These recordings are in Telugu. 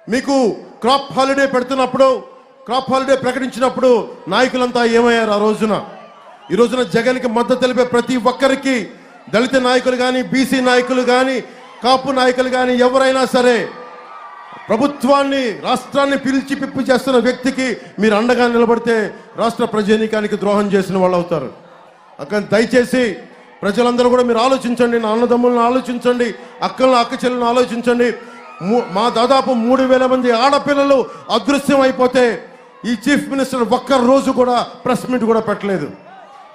మీకు క్రాప్ హాలిడే పెడుతున్నప్పుడు, క్రాప్ హాలిడే ప్రకటించినప్పుడు నాయకులంతా ఏమయ్యారు? ఈ రోజున జగన్కి మద్దతు తెలిపే ప్రతి ఒక్కరికి, దళిత నాయకులు కానీ, బీసీ నాయకులు కానీ, కాపు నాయకులు కానీ, ఎవరైనా సరే ప్రభుత్వాన్ని, రాష్ట్రాన్ని పిలిచి పిప్పి చేస్తున్న వ్యక్తికి మీరు అండగా నిలబడితే రాష్ట్ర ప్రజానీకానికి ద్రోహం చేసిన వాళ్ళు అవుతారు. అక్కడ దయచేసి ప్రజలందరూ కూడా మీరు ఆలోచించండి, నా అన్నదమ్ములను ఆలోచించండి, అక్క చెల్లెలను ఆలోచించండి. మా దాదాపు 3000 మంది ఆడపిల్లలు అదృశ్యం అయిపోతే ఈ చీఫ్ మినిస్టర్ ఒక్క రోజు కూడా ప్రెస్ మీట్ కూడా పెట్టలేదు.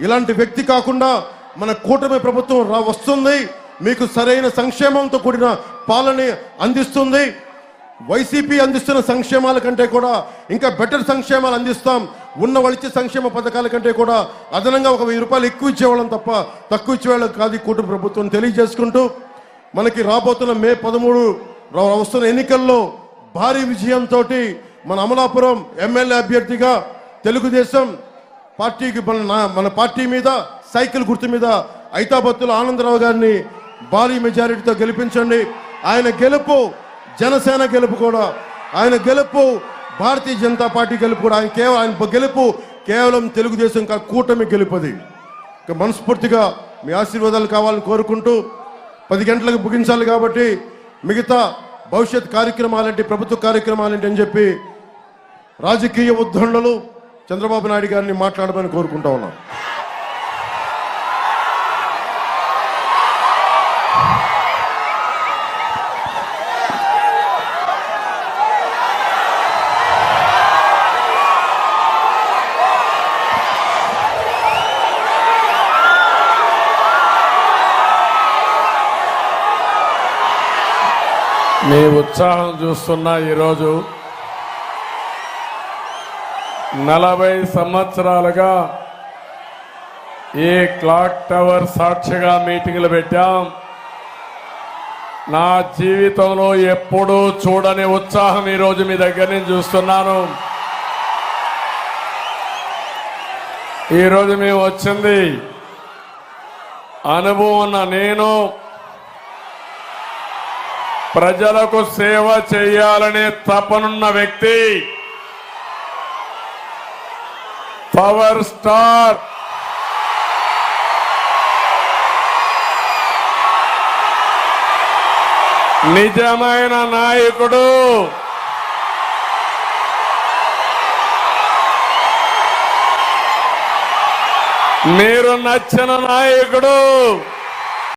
ఇలాంటి వ్యక్తి కాకుండా మన కూటమి ప్రభుత్వం వస్తుంది, మీకు సరైన సంక్షేమంతో కూడిన పాలన అందిస్తుంది. వైసీపీ అందిస్తున్న సంక్షేమాల కంటే కూడా ఇంకా బెటర్ సంక్షేమాలు అందిస్తాం. ఉన్న వాళ్ళిచ్చే సంక్షేమ పథకాల కంటే కూడా అదనంగా ఒక 1000 రూపాయలు ఎక్కువ ఇచ్చేవాళ్ళం తప్ప తక్కువ ఇచ్చేవాళ్ళం కాదు కూటమి ప్రభుత్వం తెలియజేసుకుంటూ, మనకి రాబోతున్న మే 13 వస్తున్న ఎన్నికల్లో భారీ విజయంతో మన అమలాపురం ఎమ్మెల్యే అభ్యర్థిగా తెలుగుదేశం పార్టీకి మన పార్టీ మీద సైకిల్ గుర్తు మీద ఐతాబత్తుల ఆనందరావు గారిని భారీ మెజారిటీతో గెలిపించండి. ఆయన గెలుపు జనసేన గెలుపు కూడా, ఆయన గెలుపు భారతీయ జనతా పార్టీ గెలుపు కూడా, ఆయన గెలుపు కేవలం తెలుగుదేశం కూటమి గెలుపది. మనస్ఫూర్తిగా మీ ఆశీర్వాదాలు కావాలని కోరుకుంటూ 10 గంటలకు ముగించాలి కాబట్టి మిగతా భవిష్యత్ కార్యక్రమాలంటే, ప్రభుత్వ కార్యక్రమాలంటే అని చెప్పి రాజకీయ ఉద్దండలు చంద్రబాబు నాయుడు గారిని మాట్లాడమని కోరుకుంటా ఉన్నాం. మీ ఉత్సాహం చూస్తున్నా ఈరోజు 40 సంవత్సరాలుగా ఈ క్లాక్ టవర్ సాక్షిగా మీటింగ్లు పెట్టాం. నా జీవితంలో ఎప్పుడూ చూడని ఉత్సాహం ఈరోజు మీ దగ్గర నుంచి చూస్తున్నాను. ఈరోజు మేము వచ్చింది అనుభవం ఉన్న నేను ప్రజలకు సేవ చేయాలనే తపనున్న వ్యక్తి, పవర్ స్టార్ నిజమైన నాయకుడు, మీరు నచ్చిన నాయకుడు,